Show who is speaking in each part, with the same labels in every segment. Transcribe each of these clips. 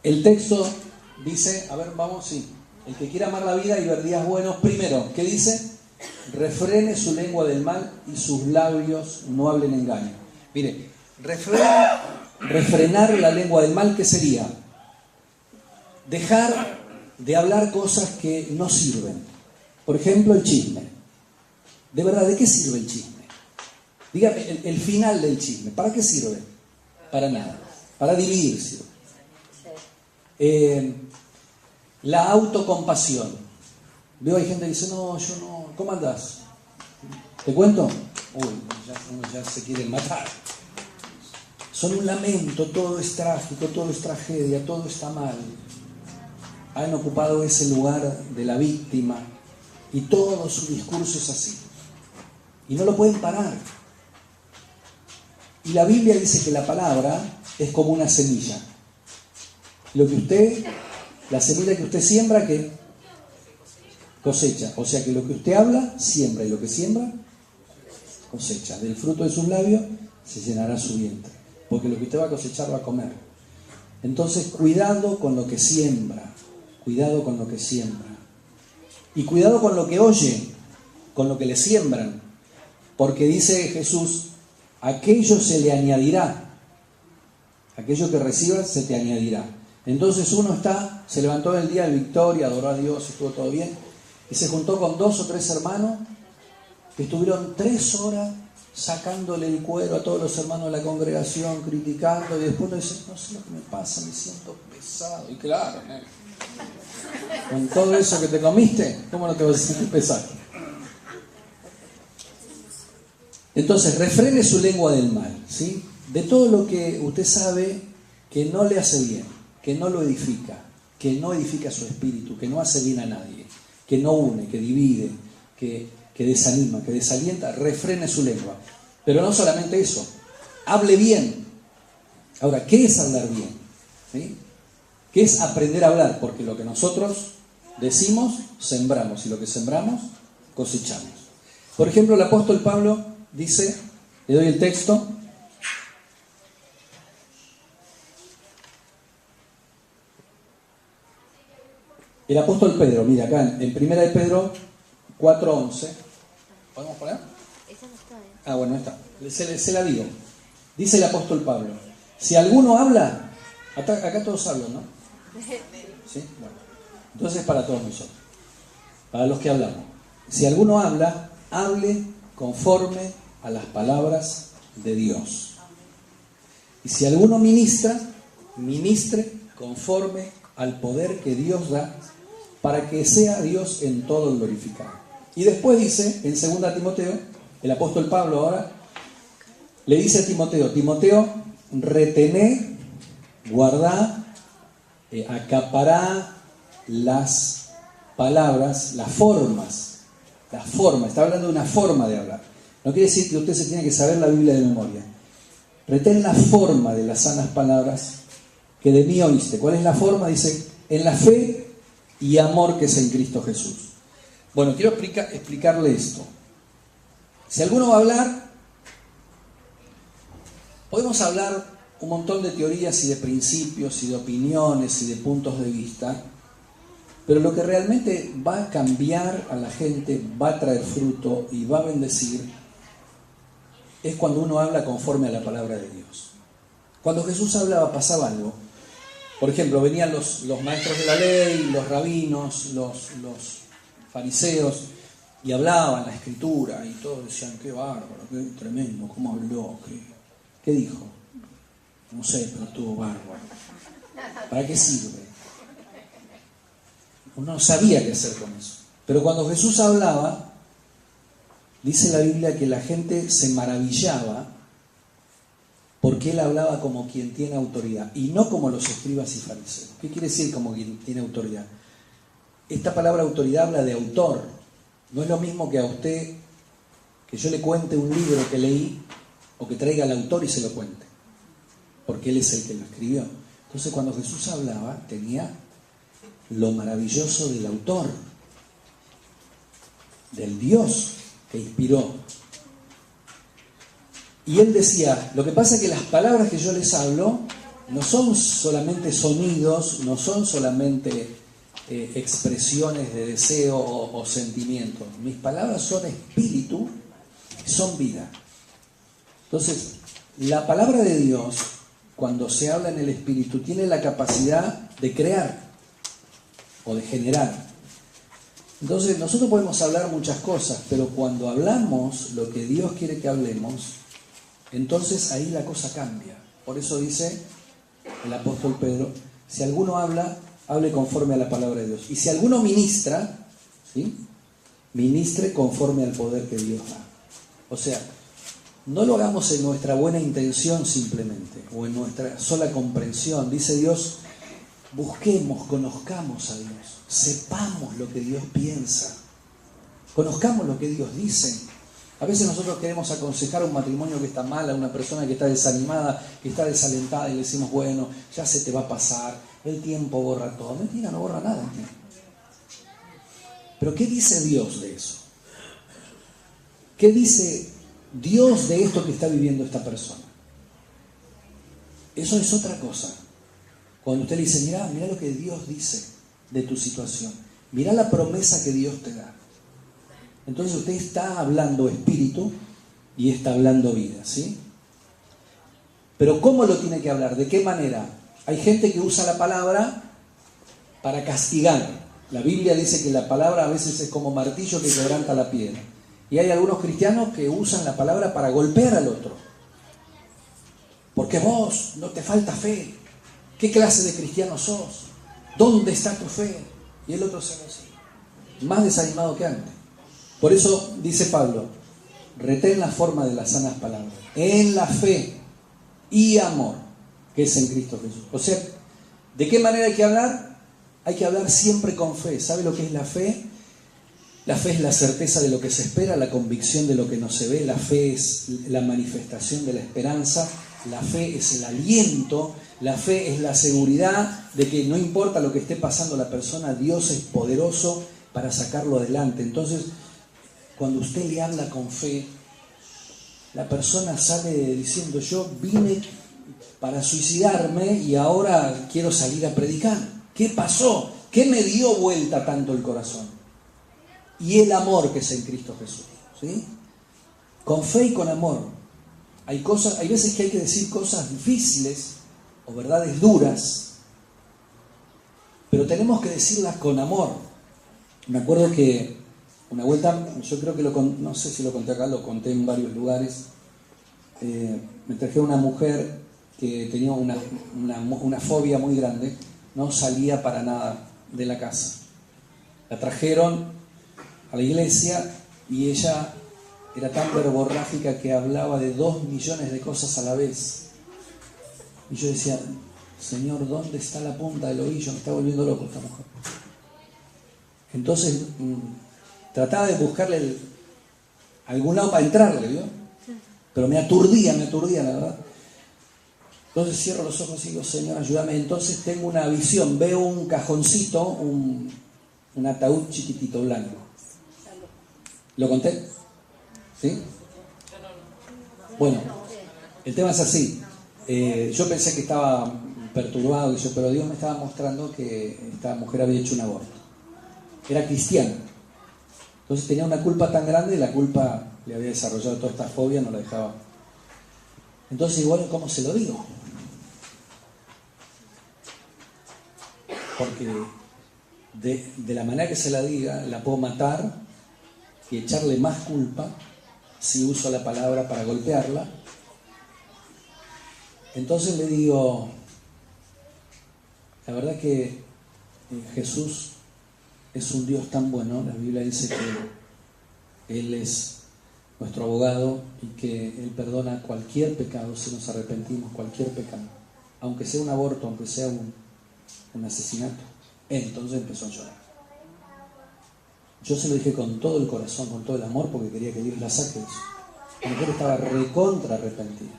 Speaker 1: El texto dice, a ver, vamos, sí. El que quiera amar la vida y ver días buenos, primero, ¿qué dice? Refrene su lengua del mal y sus labios no hablen engaño. Mire, refrenar la lengua del mal, ¿qué sería? Dejar de hablar cosas que no sirven. Por ejemplo, el chisme. De verdad, ¿de qué sirve el chisme? Dígame, el final del chisme, ¿para qué sirve? Para nada. Para dividir sirve. La autocompasión. Veo hay gente que dice, no, yo no. ¿Cómo andás? ¿Te cuento? Uy, uno ya se quiere matar. Son un lamento, todo es trágico, todo es tragedia, todo está mal. Han ocupado ese lugar de la víctima y todo su discurso es así. Y no lo pueden parar. Y la Biblia dice que la palabra es como una semilla. La semilla que usted siembra, ¿qué? Cosecha. O sea que lo que usted habla, siembra. Y lo que siembra, cosecha. Del fruto de sus labios se llenará su vientre. Porque lo que usted va a cosechar va a comer. Entonces, cuidado con lo que siembra. Cuidado con lo que siembra. Y cuidado con lo que oye, con lo que le siembran. Porque dice Jesús, aquello se le añadirá. Aquello que recibas se te añadirá. Entonces uno se levantó el día de victoria, adoró a Dios, estuvo todo bien, y se juntó con 2 o 3 hermanos que estuvieron 3 horas sacándole el cuero a todos los hermanos de la congregación, criticando, y después uno dice, no sé lo que me pasa, me siento pesado. Y claro, con todo eso que te comiste, ¿cómo no te vas a sentir pesado? Entonces, refrene su lengua del mal, ¿sí? De todo lo que usted sabe que no le hace bien, que no lo edifica, que no edifica su espíritu, que no hace bien a nadie, que no une, que divide, que desanima, que desalienta, refrene su lengua. Pero no solamente eso, hable bien. Ahora, ¿qué es hablar bien? ¿Sí? ¿Qué es aprender a hablar? Porque lo que nosotros decimos, sembramos, y lo que sembramos, cosechamos. Por ejemplo, el apóstol Pablo dice, le doy el texto, el apóstol Pedro, mira acá en 1 de Pedro 4:11, ¿podemos poner? Ah, bueno, está, se la digo. Dice el apóstol Pablo, si alguno habla, acá todos hablan, ¿no? ¿Sí? Bueno, entonces para todos nosotros, para los que hablamos. Si alguno habla, hable conforme a las palabras de Dios. Y si alguno ministra, ministre conforme al poder que Dios da, para que sea Dios en todo glorificado. Y después dice, en 2 Timoteo, el apóstol Pablo ahora, le dice a Timoteo, retené, guardá, acapará las palabras, las formas, está hablando de una forma de hablar. No quiere decir que usted se tiene que saber la Biblia de memoria. Retén la forma de las sanas palabras que de mí oíste. ¿Cuál es la forma? Dice, en la fe y amor que es en Cristo Jesús. Bueno, quiero explicarle esto. Si alguno va a hablar, podemos hablar un montón de teorías y de principios y de opiniones y de puntos de vista, pero lo que realmente va a cambiar a la gente, va a traer fruto y va a bendecir, es cuando uno habla conforme a la palabra de Dios. Cuando Jesús hablaba pasaba algo. Por ejemplo, venían los maestros de la ley, los rabinos, los fariseos, y hablaban la escritura, y todos decían, qué bárbaro, qué tremendo, cómo habló, qué dijo. No sé, pero estuvo bárbaro. ¿Para qué sirve? Uno no sabía qué hacer con eso. Pero cuando Jesús hablaba, dice la Biblia que la gente se maravillaba porque él hablaba como quien tiene autoridad y no como los escribas y fariseos. ¿Qué quiere decir como quien tiene autoridad? Esta palabra autoridad habla de autor. No es lo mismo que a usted, que yo le cuente un libro que leí o que traiga al autor y se lo cuente, porque él es el que lo escribió. Entonces cuando Jesús hablaba tenía lo maravilloso del autor, del Dios que inspiró. Y él decía, lo que pasa es que las palabras que yo les hablo no son solamente sonidos, no son solamente expresiones de deseo o sentimiento. Mis palabras son espíritu y son vida. Entonces, la palabra de Dios, cuando se habla en el espíritu, tiene la capacidad de crear o de generar. Entonces, nosotros podemos hablar muchas cosas, pero cuando hablamos lo que Dios quiere que hablemos, entonces ahí la cosa cambia. Por eso dice el apóstol Pedro, si alguno habla, hable conforme a la palabra de Dios. Y si alguno ministra, ¿sí?, ministre conforme al poder que Dios da. O sea, no lo hagamos en nuestra buena intención simplemente, o en nuestra sola comprensión. Dice Dios, busquemos, conozcamos a Dios, sepamos lo que Dios piensa, conozcamos lo que Dios dice. A veces nosotros queremos aconsejar a un matrimonio que está mal, a una persona que está desanimada, que está desalentada, y le decimos, bueno, ya se te va a pasar, el tiempo borra todo. Mentira, no borra nada. Pero ¿qué dice Dios de eso? ¿Qué dice Dios de esto que está viviendo esta persona? Eso es otra cosa. Cuando usted le dice, mira lo que Dios dice de tu situación, mira la promesa que Dios te da. Entonces usted está hablando espíritu y está hablando vida, ¿sí? Pero ¿cómo lo tiene que hablar? ¿De qué manera? Hay gente que usa la palabra para castigar. La Biblia dice que la palabra a veces es como martillo que quebranta la piedra. Y hay algunos cristianos que usan la palabra para golpear al otro. Porque vos no te falta fe. ¿Qué clase de cristiano sos? ¿Dónde está tu fe? Y el otro se ve así, más desanimado que antes. Por eso dice Pablo, retén la forma de las sanas palabras, en la fe y amor que es en Cristo Jesús. O sea, ¿de qué manera hay que hablar? Hay que hablar siempre con fe. ¿Sabe lo que es la fe? La fe es la certeza de lo que se espera, la convicción de lo que no se ve. La fe es la manifestación de la esperanza. La fe es el aliento. La fe es la seguridad de que no importa lo que esté pasando la persona, Dios es poderoso para sacarlo adelante. Entonces, cuando usted le habla con fe, la persona sale diciendo, yo vine para suicidarme y ahora quiero salir a predicar. ¿Qué pasó? ¿Qué me dio vuelta tanto el corazón? Y el amor que es en Cristo Jesús, ¿sí? Con fe y con amor. Hay veces que hay que decir cosas difíciles o verdades duras, pero tenemos que decirlas con amor. Me acuerdo que una vuelta, yo creo que no sé si lo conté acá, lo conté en varios lugares, me traje a una mujer que tenía una fobia muy grande, no salía para nada de la casa. La trajeron a la iglesia y ella era tan verborrágica que hablaba de 2 millones de cosas a la vez. Y yo decía, Señor, ¿dónde está la punta del ovillo? Me está volviendo loco esta mujer. Entonces trataba de buscarle algún lado para entrarle, ¿vio? Pero me aturdía, la verdad. Entonces cierro los ojos y digo, Señor, ayúdame. Entonces tengo una visión, veo un cajoncito, un ataúd chiquitito, blanco. ¿Lo conté? ¿Sí? Bueno, el tema es así. Yo pensé que estaba perturbado, pero Dios me estaba mostrando que esta mujer había hecho un aborto. Era cristiana. Entonces tenía una culpa tan grande, la culpa le había desarrollado toda esta fobia, no la dejaba. Entonces igual, ¿cómo se lo digo? Porque de la manera que se la diga, la puedo matar y echarle más culpa si uso la palabra para golpearla. Entonces le digo, la verdad que Jesús es un Dios tan bueno. La Biblia dice que Él es nuestro abogado y que Él perdona cualquier pecado si nos arrepentimos, cualquier pecado, aunque sea un aborto, aunque sea un asesinato. Entonces empezó a llorar. Yo se lo dije con todo el corazón, con todo el amor, porque quería que Dios la saque de eso. La mujer estaba recontra arrepentida.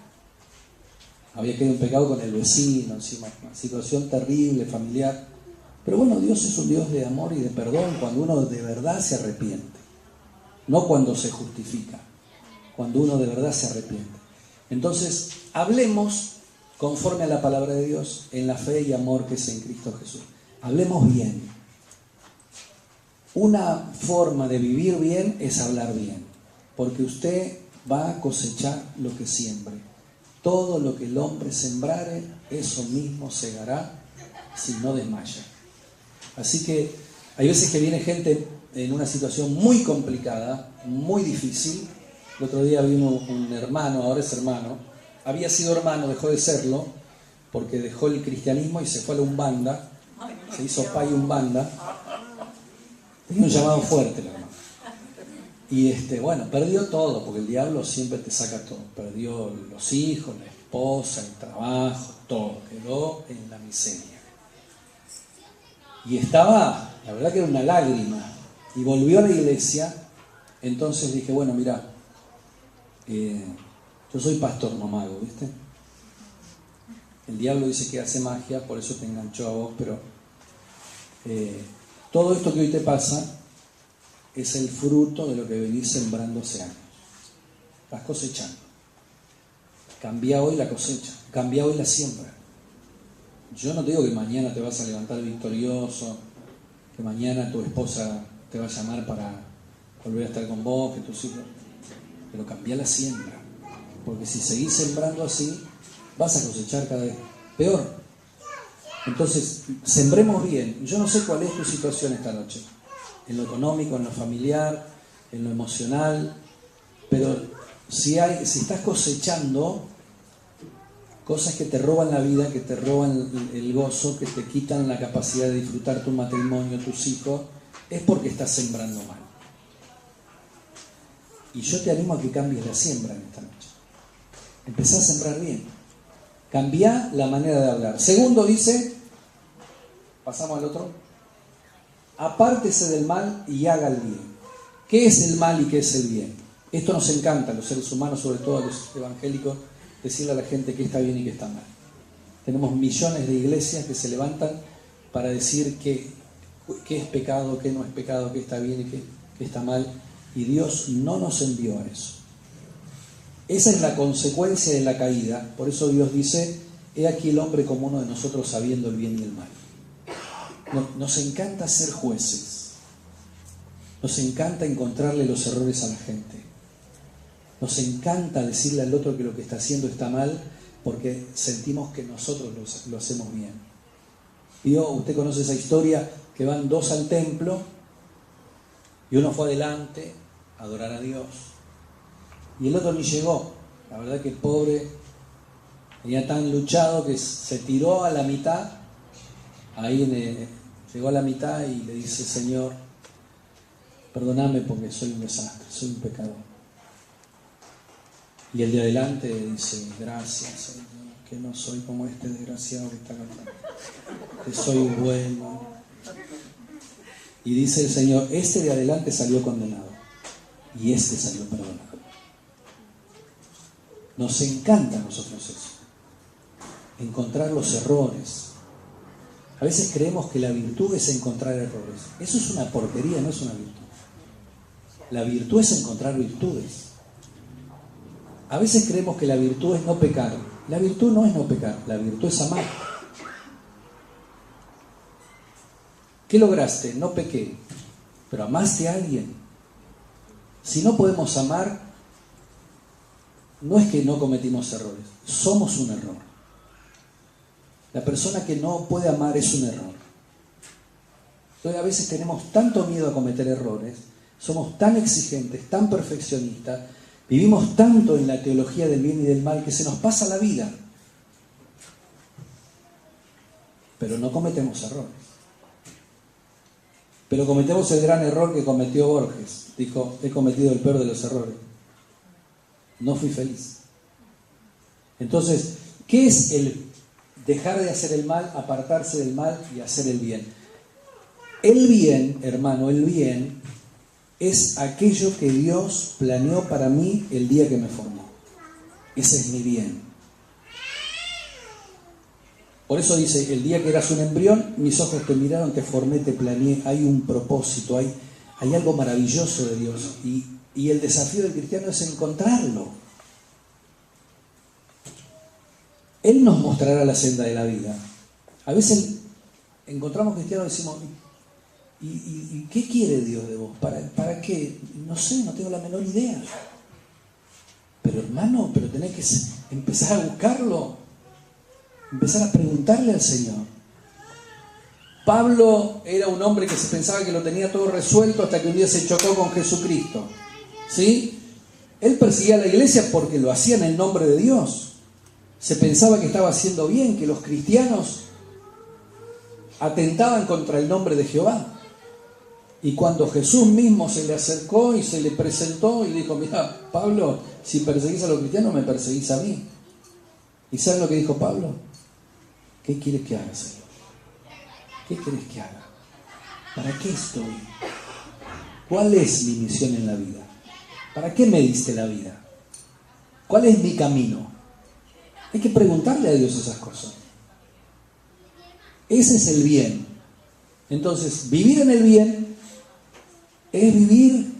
Speaker 1: Había caído en pecado con el vecino, encima, una situación terrible, familiar. Pero bueno, Dios es un Dios de amor y de perdón cuando uno de verdad se arrepiente. No cuando se justifica, cuando uno de verdad se arrepiente. Entonces, hablemos conforme a la palabra de Dios, en la fe y amor que es en Cristo Jesús. Hablemos bien. Una forma de vivir bien es hablar bien, porque usted va a cosechar lo que siembre. Todo lo que el hombre sembrare, eso mismo segará si no desmaya. Así que hay veces que viene gente en una situación muy complicada, muy difícil. El otro día vino un hermano, ahora es hermano, había sido hermano, dejó de serlo, porque dejó el cristianismo y se fue a la Umbanda, se hizo pay Umbanda. Tenía un llamado fuerte el hermano. Y bueno, perdió todo, porque el diablo siempre te saca todo. Perdió los hijos, la esposa, el trabajo, todo. Quedó en la miseria. Y estaba, la verdad que era una lágrima. Y volvió a la iglesia. Entonces dije, bueno, mira, yo soy pastor, no mago, ¿viste? El diablo dice que hace magia, por eso te enganchó a vos, pero todo esto que hoy te pasa es el fruto de lo que venís sembrando hace años. Estás cosechando. Cambia hoy la cosecha, cambia hoy la siembra. Yo no te digo que mañana te vas a levantar victorioso, que mañana tu esposa te va a llamar para volver a estar con vos, que tus hijos, pero cambia la siembra, porque si seguís sembrando así, vas a cosechar cada vez peor. Entonces, sembremos bien. Yo no sé cuál es tu situación esta noche, en lo económico, en lo familiar, en lo emocional, pero si estás cosechando cosas que te roban la vida, que te roban el gozo, que te quitan la capacidad de disfrutar tu matrimonio, tus hijos, es porque estás sembrando mal. Y yo te animo a que cambies la siembra en esta noche. Empezá a sembrar bien. Cambia la manera de hablar. Segundo dice, pasamos al otro, apártese del mal y haga el bien. ¿Qué es el mal y qué es el bien? Esto nos encanta a los seres humanos, sobre todo a los evangélicos, decirle a la gente qué está bien y qué está mal. Tenemos millones de iglesias que se levantan para decir qué es pecado, qué no es pecado, qué está bien y qué está mal. Y Dios no nos envió a eso. Esa es la consecuencia de la caída. Por eso Dios dice, he aquí el hombre como uno de nosotros sabiendo el bien y el mal. Nos encanta ser jueces. Nos encanta encontrarle los errores a la gente. Nos encanta decirle al otro que lo que está haciendo está mal porque sentimos que nosotros lo hacemos bien. Usted conoce esa historia que van dos al templo y uno fue adelante a adorar a Dios y el otro ni llegó. La verdad que el pobre venía tan luchado que se tiró a la mitad. Llegó a la mitad y le dice, Señor, perdóname porque soy un desastre, soy un pecador. Y el de adelante dice, gracias, Señor, que no soy como este desgraciado que está cantando, que soy bueno. Y dice el Señor, este de adelante salió condenado y este salió perdonado. Nos encanta a nosotros eso, encontrar los errores. A veces creemos que la virtud es encontrar errores. Eso es una porquería, no es una virtud. La virtud es encontrar virtudes. A veces creemos que la virtud es no pecar. La virtud no es no pecar, la virtud es amar. ¿Qué lograste? No pequé, pero amaste a alguien. Si no podemos amar, no es que no cometimos errores, somos un error. La persona que no puede amar es un error. Entonces a veces tenemos tanto miedo a cometer errores, somos tan exigentes, tan perfeccionistas, vivimos tanto en la teología del bien y del mal que se nos pasa la vida. Pero no cometemos errores. Pero cometemos el gran error que cometió Borges. Dijo, he cometido el peor de los errores. No fui feliz. Entonces, ¿qué es el dejar de hacer el mal, apartarse del mal y hacer el bien? El bien, hermano, el bien es aquello que Dios planeó para mí el día que me formó. Ese es mi bien. Por eso dice, el día que eras un embrión, mis ojos te miraron, te formé, te planeé. Hay un propósito, hay algo maravilloso de Dios. Y el desafío del cristiano es encontrarlo. Él nos mostrará la senda de la vida. A veces encontramos cristianos y decimos, ¿y qué quiere Dios de vos? ¿Para qué? No sé, no tengo la menor idea. Pero hermano, tenés que empezar a buscarlo, empezar a preguntarle al Señor. Pablo era un hombre que se pensaba que lo tenía todo resuelto hasta que un día se chocó con Jesucristo. ¿Sí? Él perseguía a la iglesia porque lo hacía en el nombre de Dios. Se pensaba que estaba haciendo bien, que los cristianos atentaban contra el nombre de Jehová. Y cuando Jesús mismo se le acercó y se le presentó y dijo, mira, Pablo, si perseguís a los cristianos, me perseguís a mí. ¿Y saben lo que dijo Pablo? ¿Qué quieres que haga, Señor? ¿Qué quieres que haga? ¿Para qué estoy? ¿Cuál es mi misión en la vida? ¿Para qué me diste la vida? ¿Cuál es mi camino? Hay que preguntarle a Dios esas cosas. Ese es el bien. Entonces, vivir en el bien es vivir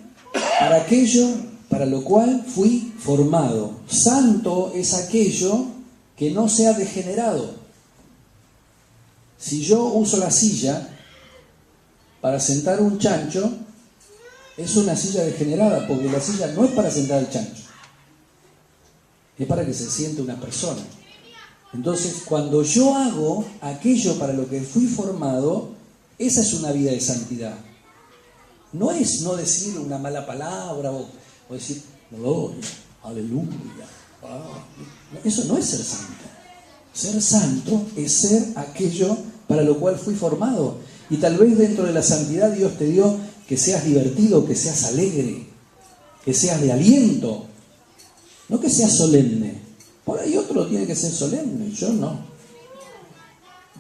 Speaker 1: para aquello para lo cual fui formado. Santo es aquello que no sea degenerado. Si yo uso la silla para sentar un chancho, es una silla degenerada, porque la silla no es para sentar al chancho, es para que se siente una persona. Entonces, cuando yo hago aquello para lo que fui formado, esa es una vida de santidad. No es no decir una mala palabra o decir, gloria, aleluya. Eso no es ser santo. Ser santo es ser aquello para lo cual fui formado. Y tal vez dentro de la santidad Dios te dio que seas divertido, que seas alegre, que seas de aliento, no que seas solemne. Por ahí otro tiene que ser solemne, yo no.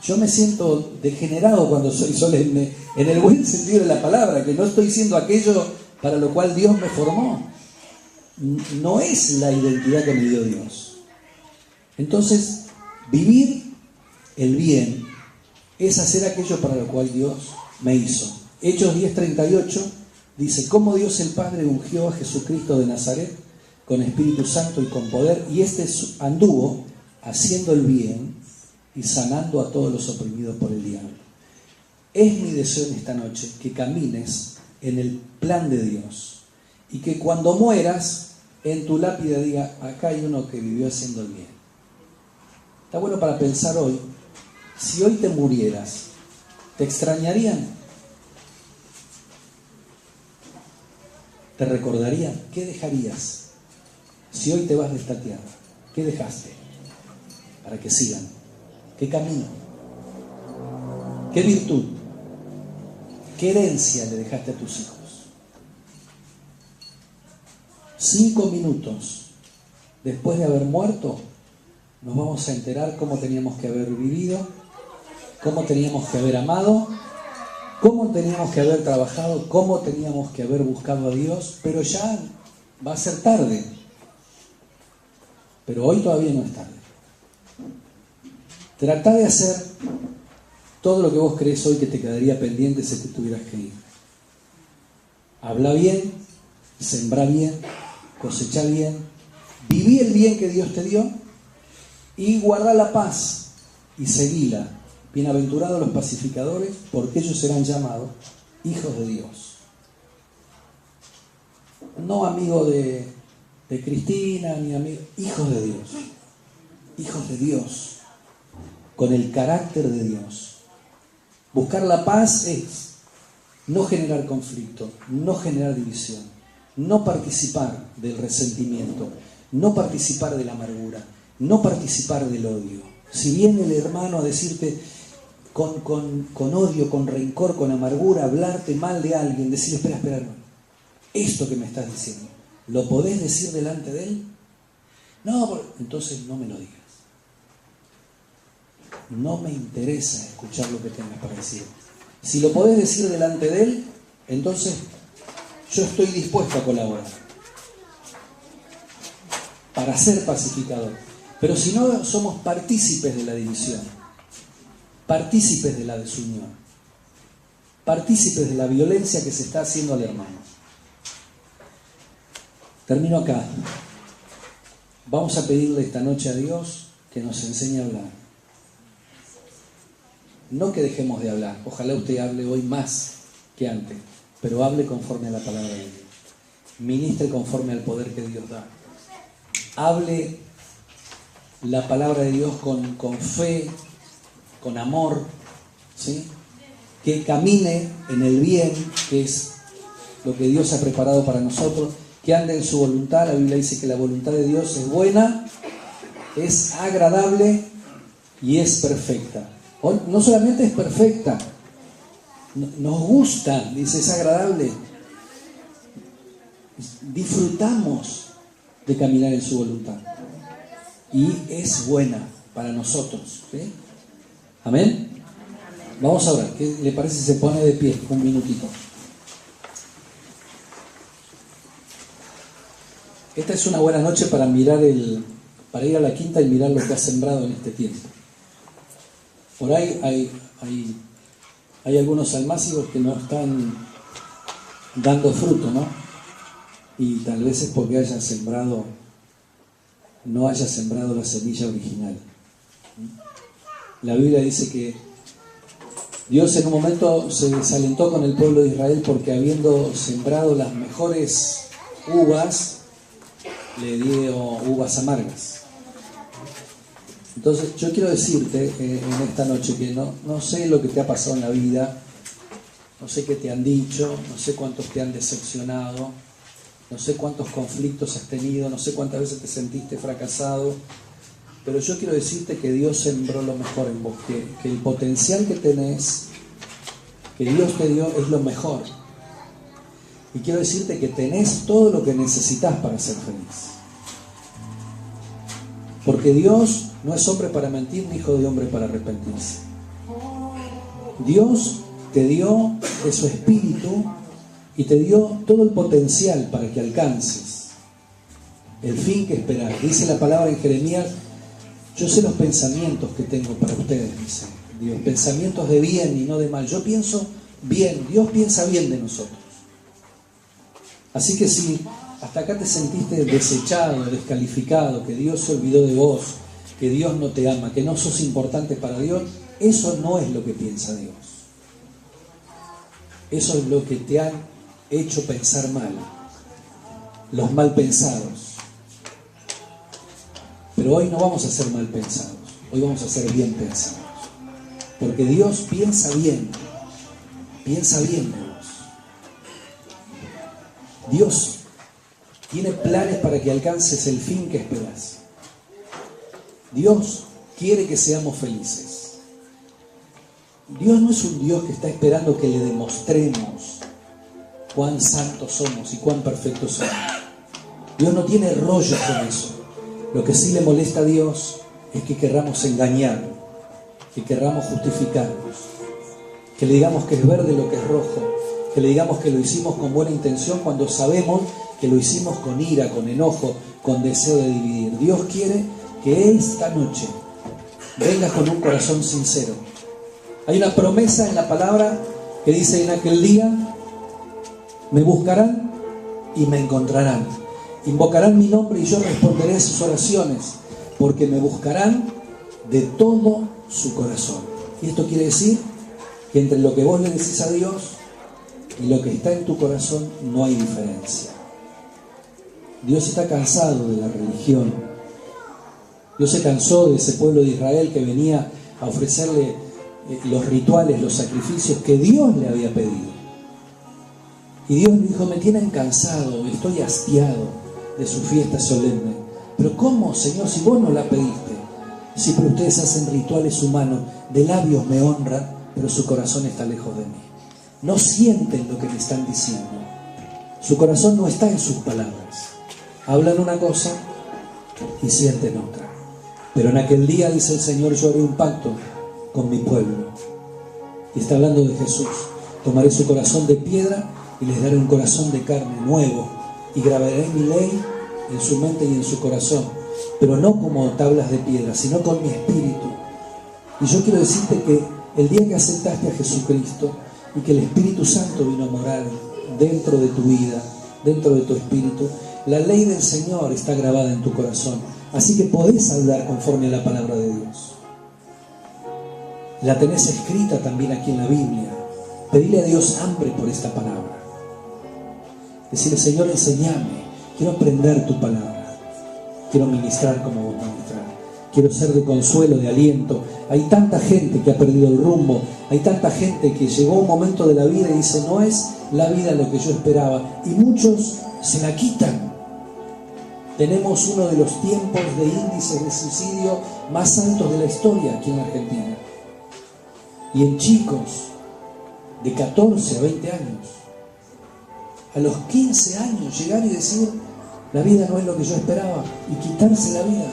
Speaker 1: Yo me siento degenerado cuando soy solemne, en el buen sentido de la palabra, que no estoy siendo aquello para lo cual Dios me formó. No es la identidad que me dio Dios. Entonces, vivir el bien es hacer aquello para lo cual Dios me hizo. Hechos 10:38 dice, cómo Dios el Padre ungió a Jesucristo de Nazaret con Espíritu Santo y con poder, y anduvo haciendo el bien y sanando a todos los oprimidos por el diablo. Es mi deseo en esta noche que camines en el plan de Dios y que cuando mueras en tu lápida diga, acá hay uno que vivió haciendo el bien. Está bueno para pensar hoy, si hoy te murieras, ¿te extrañarían? ¿Te recordarían? ¿Qué dejarías? Si hoy te vas de esta tierra, ¿qué dejaste? Para que sigan. ¿Qué camino? ¿Qué virtud? ¿Qué herencia le dejaste a tus hijos? 5 minutos después de haber muerto, nos vamos a enterar cómo teníamos que haber vivido, cómo teníamos que haber amado, cómo teníamos que haber trabajado, cómo teníamos que haber buscado a Dios, pero ya va a ser tarde. Pero hoy todavía no es tarde. Tratá de hacer todo lo que vos crees hoy que te quedaría pendiente si te tuvieras que ir. Habla bien, sembrá bien, cosechá bien, viví el bien que Dios te dio y guardá la paz y seguíla. Bienaventurados los pacificadores, porque ellos serán llamados hijos de Dios. No amigo de Cristina, ni amigo, hijos de Dios. Hijos de Dios, con el carácter de Dios. Buscar la paz es no generar conflicto, no generar división, no participar del resentimiento, no participar de la amargura, no participar del odio. Si viene el hermano a decirte con odio, con rencor, con amargura, hablarte mal de alguien, decirle, espera, hermano, esto que me estás diciendo, ¿lo podés decir delante de él? No, entonces no me lo digas. No me interesa escuchar lo que tengas para decir. Si lo podés decir delante de él, entonces yo estoy dispuesto a colaborar para ser pacificador. Pero si no, somos partícipes de la división, partícipes de la desunión, partícipes de la violencia que se está haciendo al hermano. Termino acá. Vamos a pedirle esta noche a Dios que nos enseñe a hablar. No que dejemos de hablar, ojalá usted hable hoy más que antes, pero hable conforme a la palabra de Dios. Ministre conforme al poder que Dios da. Hable la palabra de Dios con fe, con amor, ¿sí? Que camine en el bien, que es lo que Dios ha preparado para nosotros, que ande en su voluntad. La Biblia dice que la voluntad de Dios es buena, es agradable y es perfecta. No solamente es perfecta, nos gusta, dice, es agradable. Disfrutamos de caminar en su voluntad y es buena para nosotros, ¿sí? Amén. Vamos a orar. ¿Qué le parece si se pone de pie un minutito? Esta es una buena noche para para ir a la quinta y mirar lo que ha sembrado en este tiempo. Por ahí hay algunos almácigos que no están dando fruto, ¿no? Y tal vez es porque no haya sembrado la semilla original. La Biblia dice que Dios en un momento se desalentó con el pueblo de Israel porque habiendo sembrado las mejores uvas, le dio uvas amargas. Entonces yo quiero decirte en esta noche que no sé lo que te ha pasado en la vida, no sé qué te han dicho, no sé cuántos te han decepcionado, no sé cuántos conflictos has tenido, no sé cuántas veces te sentiste fracasado, pero yo quiero decirte que Dios sembró lo mejor en vos, que el potencial que tenés, que Dios te dio, es lo mejor. Y quiero decirte que tenés todo lo que necesitas para ser feliz. Porque Dios no es hombre para mentir, ni hijo de hombre para arrepentirse. Dios te dio de su espíritu y te dio todo el potencial para que alcances el fin que esperás. Dice la palabra en Jeremías: yo sé los pensamientos que tengo para ustedes, dice Dios, pensamientos de bien y no de mal. Yo pienso bien, Dios piensa bien de nosotros. Así que si hasta acá te sentiste desechado, descalificado, que Dios se olvidó de vos, que Dios no te ama, que no sos importante para Dios, eso no es lo que piensa Dios. Eso es lo que te han hecho pensar mal, los mal pensados. Pero hoy no vamos a ser mal pensados, hoy vamos a ser bien pensados. Porque Dios piensa bien de vos. Dios tiene planes para que alcances el fin que esperas. Dios quiere que seamos felices. Dios no es un Dios que está esperando que le demostremos cuán santos somos y cuán perfectos somos. Dios no tiene rollo con eso. Lo que sí le molesta a Dios es que querramos engañarlo, que querramos justificarnos, que le digamos que es verde lo que es rojo, que le digamos que lo hicimos con buena intención cuando sabemos que lo hicimos con ira, con enojo, con deseo de dividir. Dios quiere que esta noche vengas con un corazón sincero. Hay una promesa en la palabra que dice: en aquel día me buscarán y me encontrarán. Invocarán mi nombre y yo responderé a sus oraciones, porque me buscarán de todo su corazón. Y esto quiere decir que entre lo que vos le decís a Dios y lo que está en tu corazón no hay diferencia. Dios está cansado de la religión. Dios se cansó de ese pueblo de Israel que venía a ofrecerle los rituales, los sacrificios que Dios le había pedido. Y Dios le dijo: me tienen cansado, estoy hastiado de su fiesta solemne. Pero ¿cómo, Señor, si vos no la pediste? Si pero ustedes hacen rituales humanos, de labios me honran, pero su corazón está lejos de mí. No sienten lo que me están diciendo. Su corazón no está en sus palabras. Hablan una cosa y sienten otra. Pero en aquel día, dice el Señor, yo haré un pacto con mi pueblo. Y está hablando de Jesús. Tomaré su corazón de piedra y les daré un corazón de carne nuevo. Y grabaré mi ley en su mente y en su corazón. Pero no como tablas de piedra, sino con mi espíritu. Y yo quiero decirte que el día que aceptaste a Jesucristo y que el Espíritu Santo vino a morar dentro de tu vida, dentro de tu espíritu, la ley del Señor está grabada en tu corazón. Así que podés hablar conforme a la palabra de Dios. La tenés escrita también aquí en la Biblia. Pedile a Dios hambre por esta palabra. Decirle, Señor, enséñame. Quiero aprender tu palabra. Quiero ministrar como vos ministrar. Quiero ser de consuelo, de aliento. Hay tanta gente que ha perdido el rumbo. Hay tanta gente que llegó a un momento de la vida y dice, no es la vida lo que yo esperaba. Y muchos se la quitan. Tenemos uno de los tiempos de índices de suicidio más altos de la historia aquí en Argentina. Y en chicos de 14 a 20 años, a los 15 años, llegar y decir, la vida no es lo que yo esperaba, y quitarse la vida.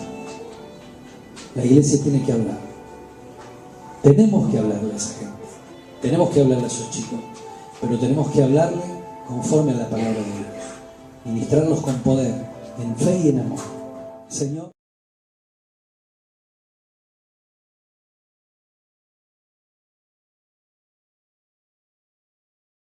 Speaker 1: La iglesia tiene que hablar. Tenemos que hablarle a esa gente. Tenemos que hablarle a esos chicos. Pero tenemos que hablarle conforme a la palabra de Dios. Ministrarlos con poder, en fe y en amor. Señor.